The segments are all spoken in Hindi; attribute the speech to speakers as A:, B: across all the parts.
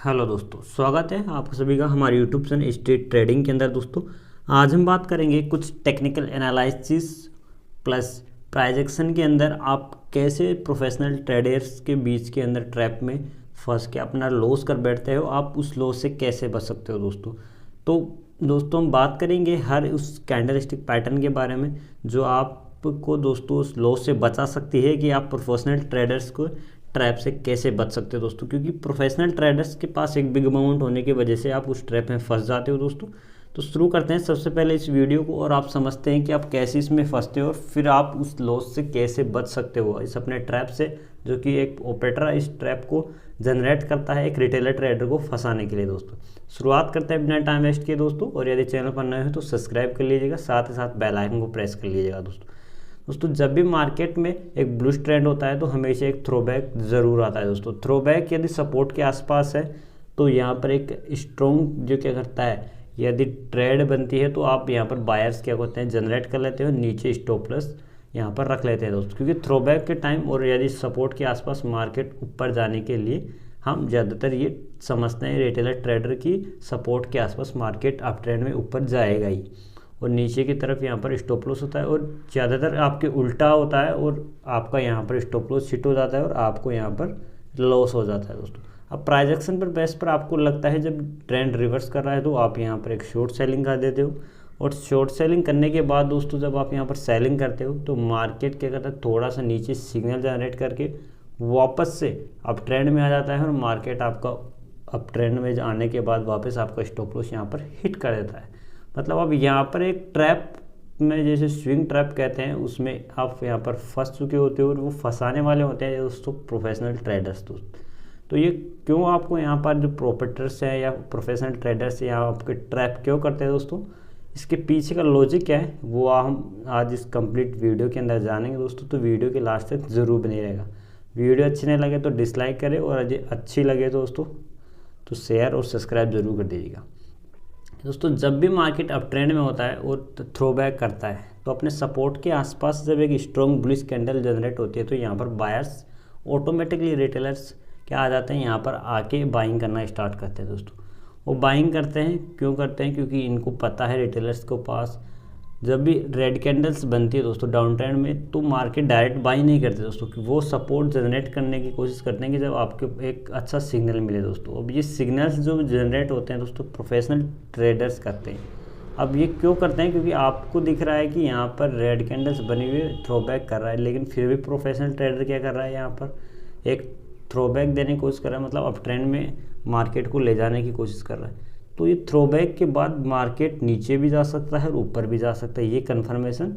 A: हेलो दोस्तों, स्वागत है आपका सभी का हमारे यूट्यूब चैनल स्ट्रीट ट्रेडिंग के अंदर। दोस्तों आज हम बात करेंगे कुछ technical analysis plus price action के अंदर आप कैसे प्रोफेशनल ट्रेडर्स के बीच के अंदर ट्रैप में फंस के अपना लॉस कर बैठते हो, आप उस लॉस से कैसे बच सकते हो। तो दोस्तों हम बात करेंगे हर उस कैंडलस्टिक पैटर्न के बारे में जो आपको दोस्तों उस लॉस से बचा सकती है कि आप प्रोफेशनल ट्रेडर्स को ट्रैप से कैसे बच सकते हो दोस्तों। क्योंकि प्रोफेशनल ट्रेडर्स के पास एक बिग अमाउंट होने की वजह से आप उस ट्रैप में फंस जाते हो दोस्तों। तो शुरू करते हैं सबसे पहले इस वीडियो को, और आप समझते हैं कि आप कैसे इसमें फंसते हो और फिर आप उस लॉस से कैसे बच सकते हो इस अपने ट्रैप से, जो कि एक ऑपरेटर इस ट्रैप को जनरेट करता है एक रिटेलर ट्रेडर को फंसाने के लिए। दोस्तों शुरुआत करते हैं बिना टाइम वेस्ट किए दोस्तों, और यदि चैनल पर नए हो तो सब्सक्राइब कर लीजिएगा, साथ ही साथ बेल आइकन को प्रेस कर लीजिएगा। दोस्तों जब भी मार्केट में एक ब्लूश ट्रेंड होता है तो हमेशा एक थ्रोबैक ज़रूर आता है दोस्तों। थ्रोबैक यदि सपोर्ट के आसपास है तो यहाँ पर एक स्ट्रॉन्ग जो क्या करता है, यदि ट्रेड बनती है तो आप यहाँ पर बायर्स क्या करते हैं जनरेट कर लेते हो, नीचे स्टॉप लॉस यहाँ पर रख लेते हैं दोस्तों। क्योंकि थ्रोबैक के टाइम और यदि सपोर्ट के आसपास मार्केट ऊपर जाने के लिए हम ज़्यादातर ये समझते हैं रिटेलर ट्रेडर की सपोर्ट के आसपास मार्केट अप ट्रेंड में ऊपर जाएगा ही, और नीचे की तरफ यहाँ पर स्टॉप लॉस होता है और ज़्यादातर आपके उल्टा होता है और आपका यहाँ पर स्टॉप लॉस हिट हो जाता है और आपको यहाँ पर लॉस हो जाता है दोस्तों। अब प्राइस एक्शन पर बेस पर आपको लगता है जब ट्रेंड रिवर्स कर रहा है तो आप यहाँ पर एक शॉर्ट सेलिंग कर देते हो, और शॉर्ट सेलिंग करने के बाद दोस्तों जब आप यहाँ पर सेलिंग करते हो तो मार्केट क्या करता है, थोड़ा सा नीचे सिग्नल जनरेट करके वापस से अप ट्रेंड में आ जाता है और मार्केट आपका अप ट्रेंड में आने के बाद वापस आपका स्टॉप लॉस यहाँ पर हिट कर देता है। मतलब अब यहाँ पर एक ट्रैप में, जैसे स्विंग ट्रैप कहते हैं, उसमें आप यहाँ पर फंस चुके होते हो और वो फंसाने वाले होते हैं दोस्तों प्रोफेशनल ट्रेडर्स दोस्तों। तो ये क्यों आपको यहाँ पर जो प्रोपरेटर्स हैं या प्रोफेशनल ट्रेडर्स यहाँ आपके ट्रैप क्यों करते हैं दोस्तों, इसके पीछे का लॉजिक क्या है वो हम आज इस कंप्लीट वीडियो के अंदर जानेंगे दोस्तों। तो वीडियो के लास्ट तक ज़रूर बने रहेगा। वीडियो अच्छी नहीं लगे तो डिसलाइक करें, और यदि अच्छी लगे दोस्तों तो शेयर और सब्सक्राइब जरूर कर दीजिएगा। दोस्तों जब भी मार्केट अप ट्रेंड में होता है और थ्रोबैक करता है तो अपने सपोर्ट के आसपास जब एक स्ट्रॉन्ग बुलिश कैंडल जनरेट होती है तो यहाँ पर बायर्स ऑटोमेटिकली रिटेलर्स क्या आ जाते हैं, यहाँ पर आके बाइंग करना स्टार्ट करते हैं दोस्तों। वो बाइंग करते हैं, क्यों करते हैं, क्योंकि इनको पता है रिटेलर्स के पास जब भी रेड कैंडल्स बनती है दोस्तों डाउन ट्रेंड में तो मार्केट डायरेक्ट बाई नहीं करते दोस्तों, कि वो सपोर्ट जनरेट करने की कोशिश करते हैं कि जब आपके एक अच्छा सिग्नल मिले दोस्तों। अब ये सिग्नल्स जो जनरेट होते हैं दोस्तों प्रोफेशनल ट्रेडर्स करते हैं। अब ये क्यों करते हैं, क्योंकि आपको दिख रहा है कि यहाँ पर रेड कैंडल्स बनी हुई थ्रोबैक कर रहा है, लेकिन फिर भी प्रोफेशनल ट्रेडर क्या कर रहा है, यहाँ पर एक थ्रोबैक देने की कोशिश कर रहा है, मतलब अप ट्रेंड में मार्केट को ले जाने की कोशिश कर रहा है। तो ये थ्रोबैक के बाद मार्केट नीचे भी जा सकता है और ऊपर भी जा सकता है, ये कन्फर्मेशन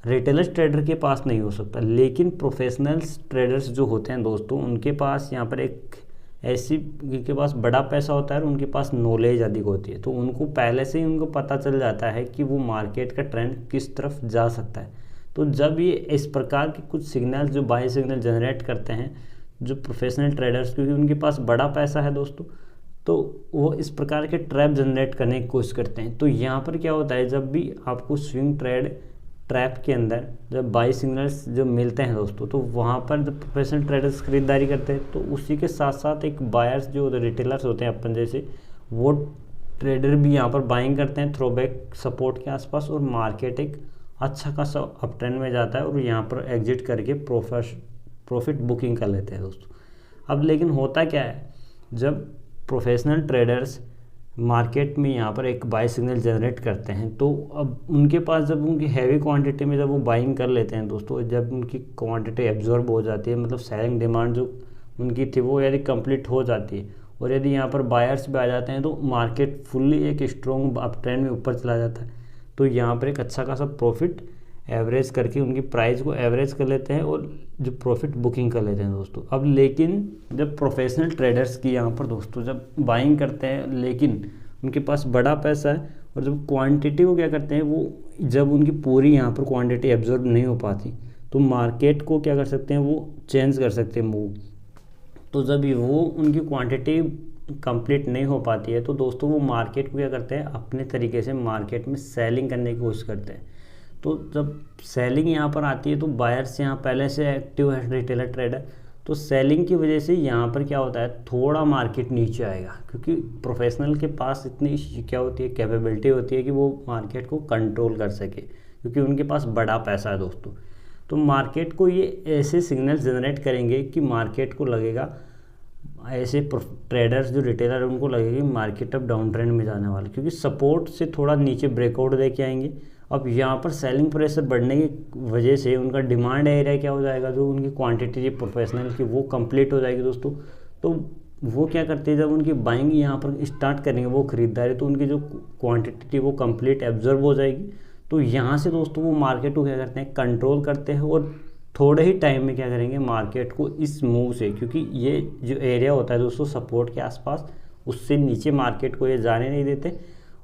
A: रिटेलर ट्रेडर के पास नहीं हो सकता। लेकिन प्रोफेशनल्स ट्रेडर्स जो होते हैं दोस्तों उनके पास यहाँ पर एक ऐसी के पास बड़ा पैसा होता है और उनके पास नॉलेज अधिक होती है, तो उनको पहले से ही उनको पता चल जाता है कि वो मार्केट का ट्रेंड किस तरफ जा सकता है। तो जब ये इस प्रकार के कुछ सिग्नल्स जो बाय सिग्नल जनरेट करते हैं जो प्रोफेशनल ट्रेडर्स, क्योंकि उनके पास बड़ा पैसा है दोस्तों, तो वो इस प्रकार के ट्रैप जनरेट करने की कोशिश करते हैं। तो यहाँ पर क्या होता है, जब भी आपको स्विंग ट्रैप के अंदर जब बाई सिग्नल्स जो मिलते हैं दोस्तों, तो वहाँ पर जब प्रोफेशनल ट्रेडर्स खरीदारी करते हैं तो उसी के साथ साथ एक बायर्स जो रिटेलर्स होते हैं अपन जैसे, वो ट्रेडर भी यहाँ पर बाइंग करते हैं थ्रोबैक सपोर्ट के आसपास, और मार्केट एक अच्छा खासा अप ट्रेंड में जाता है और यहाँ पर एग्जिट करके प्रॉफिट बुकिंग कर लेते हैं दोस्तों। अब लेकिन होता क्या है, जब प्रोफेशनल ट्रेडर्स मार्केट में यहाँ पर एक बाय सिग्नल जनरेट करते हैं तो अब उनके पास जब उनकी हैवी क्वांटिटी में जब वो बाइंग कर लेते हैं दोस्तों, जब उनकी क्वांटिटी एब्जॉर्ब हो जाती है, मतलब सेलिंग डिमांड जो उनकी थी वो यदि कंप्लीट हो जाती है और यदि यहाँ पर बायर्स भी आ जाते हैं तो मार्केट फुल्ली एक स्ट्रॉन्ग अप ट्रेंड में ऊपर चला जाता है। तो यहाँ पर एक अच्छा खासा प्रॉफिट एवरेज करके उनकी प्राइस को एवरेज कर लेते हैं और जो प्रॉफिट बुकिंग कर लेते हैं दोस्तों। अब लेकिन जब प्रोफेशनल ट्रेडर्स की यहाँ पर दोस्तों जब बाइंग करते हैं, लेकिन उनके पास बड़ा पैसा है और जब क्वांटिटी को क्या करते हैं, वो जब उनकी पूरी यहाँ पर क्वांटिटी एब्जॉर्ब नहीं हो पाती तो मार्केट को क्या कर सकते हैं, वो चेंज कर सकते हैं मूव। तो जब वो उनकी क्वान्टिटी कंप्लीट नहीं हो पाती है तो दोस्तों वो मार्केट को क्या करते हैं, अपने तरीके से मार्केट में सेलिंग करने की कोशिश करते हैं। तो जब सेलिंग यहाँ पर आती है तो बायर्स यहाँ पहले से एक्टिव है रिटेलर ट्रेडर, तो सेलिंग की वजह से यहाँ पर क्या होता है, थोड़ा मार्केट नीचे आएगा, क्योंकि प्रोफेशनल के पास इतनी क्या होती है, कैपेबिलिटी होती है कि वो मार्केट को कंट्रोल कर सके, क्योंकि उनके पास बड़ा पैसा है दोस्तों। तो मार्केट को ये ऐसे सिग्नल जनरेट करेंगे कि मार्केट को लगेगा, ऐसे ट्रेडर्स जो रिटेलर उनको लगेगी मार्केट अब डाउन ट्रेंड में जाने वाला, क्योंकि सपोर्ट से थोड़ा नीचे ब्रेकआउट दे के आएंगे। अब यहाँ पर सेलिंग प्रेशर बढ़ने की वजह से उनका डिमांड एरिया क्या हो जाएगा, जो उनकी क्वांटिटी प्रोफेशनल की वो कंप्लीट हो जाएगी दोस्तों। तो वो क्या करते हैं, जब उनकी बाइंग यहाँ पर स्टार्ट करेंगे वो खरीदारी, तो उनकी जो क्वांटिटी थी वो कंप्लीट एब्जॉर्ब हो जाएगी। तो यहाँ से दोस्तों वो मार्केट को क्या करते हैं, कंट्रोल करते हैं, और थोड़े ही टाइम में क्या करेंगे, मार्केट को इस मूव से, क्योंकि ये जो एरिया होता है दोस्तों सपोर्ट के आसपास, उससे नीचे मार्केट को ये जाने नहीं देते,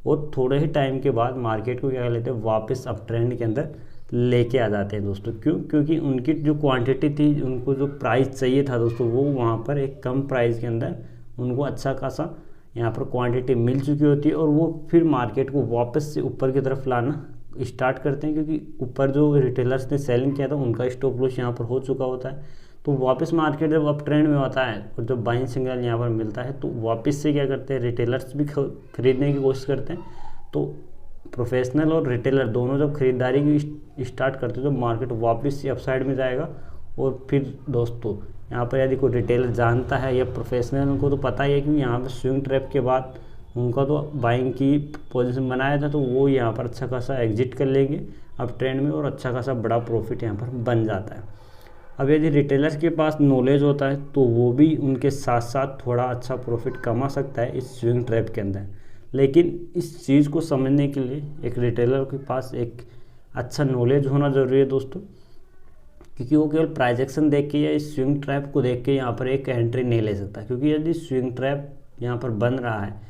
A: और थोड़े ही टाइम के बाद मार्केट को क्या कर लेते हैं, वापस अप ट्रेंड के अंदर लेके आ जाते हैं दोस्तों। क्यों? क्योंकि उनकी जो क्वांटिटी थी, उनको जो प्राइस चाहिए था दोस्तों, वो वहाँ पर एक कम प्राइस के अंदर उनको अच्छा खासा यहाँ पर क्वांटिटी मिल चुकी होती है, और वो फिर मार्केट को वापस से ऊपर की तरफ लाना स्टार्ट करते हैं, क्योंकि ऊपर जो रिटेलर्स ने सेलिंग किया था उनका स्टॉप लॉस यहाँ पर हो चुका होता है। तो वापस मार्केट जब अप ट्रेंड में होता है और जब बाइंग सिग्नल यहाँ पर मिलता है, तो वापस से क्या करते हैं, रिटेलर्स भी खरीदने की कोशिश करते हैं। तो प्रोफेशनल और रिटेलर दोनों जब खरीदारी की स्टार्ट करते हैं, तो मार्केट वापस से अपसाइड में जाएगा। और फिर दोस्तों यहाँ पर यदि कोई रिटेलर जानता है या प्रोफेशनल, उनको तो पता ही है कि यहाँ पर स्विंग ट्रैप के बाद उनका तो बाइंग की पोजीशन बनाया था, तो वो यहाँ पर अच्छा खासा एग्जिट कर लेंगे अब ट्रेंड में, और अच्छा खासा बड़ा प्रॉफिट यहाँ पर बन जाता है। अब यदि रिटेलर्स के पास नॉलेज होता है, तो वो भी उनके साथ साथ थोड़ा अच्छा प्रॉफिट कमा सकता है इस स्विंग ट्रैप के अंदर। लेकिन इस चीज़ को समझने के लिए एक रिटेलर के पास एक अच्छा नॉलेज होना ज़रूरी है दोस्तों, क्योंकि वो केवल प्राइजेक्शन देख के या इस स्विंग ट्रैप को देख के यहाँ पर एक एंट्री नहीं ले सकता। क्योंकि यदि स्विंग ट्रैप यहाँ पर बन रहा है,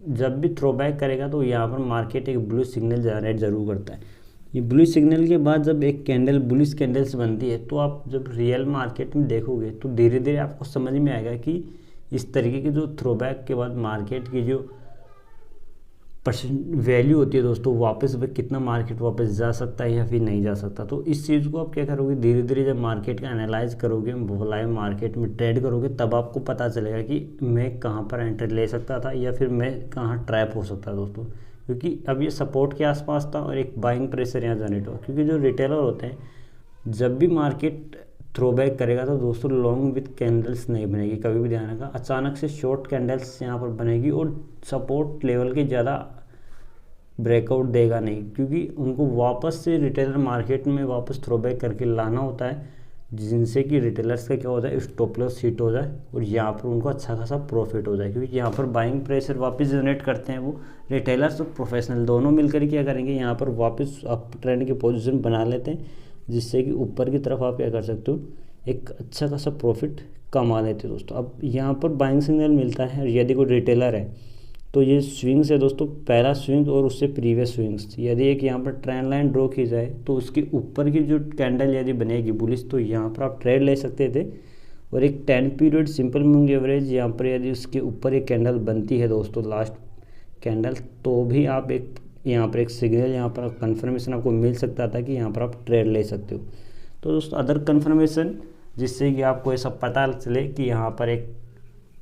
A: जब भी थ्रो बैक करेगा, तो यहाँ पर मार्केट एक ब्लू सिग्नल जनरेट जरूर करता है। ये ब्लू सिग्नल के बाद जब एक कैंडल बुलिश कैंडल्स बनती है, तो आप जब रियल मार्केट में देखोगे, तो धीरे धीरे आपको समझ में आएगा कि इस तरीके की जो थ्रो बैक के बाद मार्केट की जो वैल्यू होती है दोस्तों, वापस वह कितना मार्केट वापस जा सकता है या फिर नहीं जा सकता। तो इस चीज़ को आप क्या करोगे, धीरे धीरे जब मार्केट का एनालाइज करोगे, लाइव मार्केट में ट्रेड करोगे, तब आपको पता चलेगा कि मैं कहाँ पर एंट्री ले सकता था या फिर मैं कहाँ ट्रैप हो सकता है दोस्तों। क्योंकि अब ये सपोर्ट के आसपास था और एक बाइंग प्रेशर यहाँ जनरेट हुआ। क्योंकि जो रिटेलर होते हैं, जब भी मार्केट थ्रो बैक करेगा, तो दोस्तों लॉन्ग विथ कैंडल्स नहीं बनेगी, कभी भी ध्यान रखा। अचानक से शॉर्ट कैंडल्स यहाँ पर बनेगी और सपोर्ट लेवल के ज़्यादा ब्रेकआउट देगा नहीं, क्योंकि उनको वापस से रिटेलर मार्केट में वापस थ्रो बैक करके लाना होता है, जिनसे कि रिटेलर्स का क्या होता है, स्टॉप लॉस हिट हो जाए और यहाँ पर उनको अच्छा खासा प्रॉफिट हो जाए। क्योंकि यहाँ पर बाइंग प्रेशर वापस जनरेट करते हैं वो रिटेलर्स और प्रोफेशनल दोनों मिलकर क्या करेंगे, यहाँ पर वापस अप ट्रेंड की पोजीशन बना लेते हैं, जिससे कि ऊपर की तरफ आप क्या कर सकते हो, एक अच्छा खासा प्रॉफिट कमा लेते हो दोस्तों। अब यहाँ पर बाइंग सिग्नल मिलता है और यदि कोई रिटेलर है, तो ये स्विंग्स है दोस्तों, पहला स्विंग और उससे प्रीवियस स्विंग्स, यदि एक यहाँ पर ट्रेंड लाइन ड्रॉ की जाए, तो उसके ऊपर की जो कैंडल यदि बनेगी बुलिश, तो यहाँ पर आप ट्रेड ले सकते थे। और एक 10 पीरियड सिंपल मूविंग एवरेज, यहाँ पर यदि उसके ऊपर एक कैंडल बनती है दोस्तों, लास्ट कैंडल, तो भी आप एक यहाँ पर एक सिग्नल, यहाँ पर कन्फर्मेशन आपको मिल सकता था कि यहाँ पर आप ट्रेड ले सकते हो। तो दोस्तों अदर कन्फर्मेशन, जिससे कि आपको ये सब पता चले कि यहाँ पर एक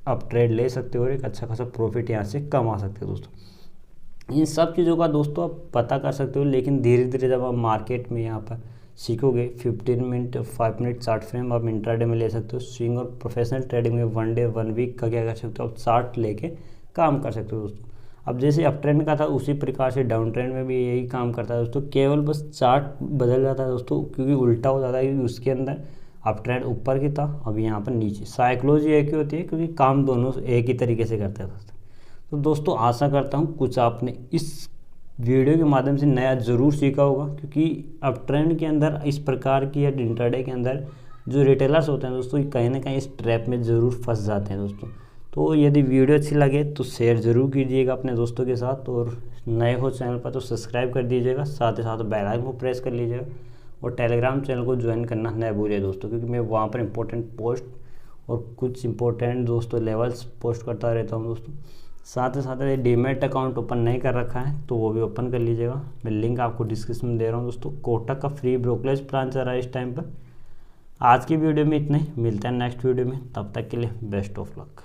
A: आप ट्रेड ले सकते हो और एक अच्छा खासा प्रॉफिट यहाँ से कमा सकते हो दोस्तों। इन सब चीज़ों का दोस्तों आप पता कर सकते हो, लेकिन धीरे धीरे जब आप मार्केट में यहाँ पर सीखोगे, 15 मिनट 5 मिनट चार्ट फ्रेम आप इंट्राडे में ले सकते हो। स्विंग और प्रोफेशनल ट्रेडिंग में 1 डे 1 वीक का क्या कर सकते हो, आप चार्ट लेके काम कर सकते हो दोस्तों। अब जैसे अप ट्रेंड का था, उसी प्रकार से डाउन ट्रेंड में भी यही काम करता है दोस्तों, केवल बस चार्ट बदल जाता है दोस्तों, क्योंकि उल्टा हो जाता है, क्योंकि उसके अंदर अप ट्रेंड ऊपर की था, अब यहाँ पर नीचे। साइकोलॉजी एक ही होती है, क्योंकि काम दोनों एक ही तरीके से करते हैं दोस्तों। तो दोस्तों आशा करता हूँ कुछ आपने इस वीडियो के माध्यम से नया ज़रूर सीखा होगा, क्योंकि अप ट्रेंड के अंदर इस प्रकार की या इंट्राडे के अंदर जो रिटेलर्स होते हैं दोस्तों, कहीं ना कहीं इस ट्रैप में ज़रूर फंस जाते हैं दोस्तों। तो यदि वीडियो अच्छी लगे तो शेयर ज़रूर कीजिएगा अपने दोस्तों के साथ, और नए हो चैनल पर तो सब्सक्राइब कर दीजिएगा, साथ ही साथ बेल आइकन को प्रेस कर लीजिएगा, और टेलीग्राम चैनल को ज्वाइन करना न भूलिए दोस्तों, क्योंकि मैं वहाँ पर इंपॉर्टेंट पोस्ट और कुछ इंपॉर्टेंट दोस्तों लेवल्स पोस्ट करता रहता हूँ दोस्तों। साथ ही साथ यदि डीमैट अकाउंट ओपन नहीं कर रखा है तो वो भी ओपन कर लीजिएगा, मैं लिंक आपको डिस्क्रिप्शन में दे रहा हूँ दोस्तों। कोटक का फ्री ब्रोकरेज प्लान चल रहा है इस टाइम पर, आज की वीडियो में इतना ही, मिलते हैं नेक्स्ट वीडियो में, तब तक के लिए बेस्ट ऑफ लक।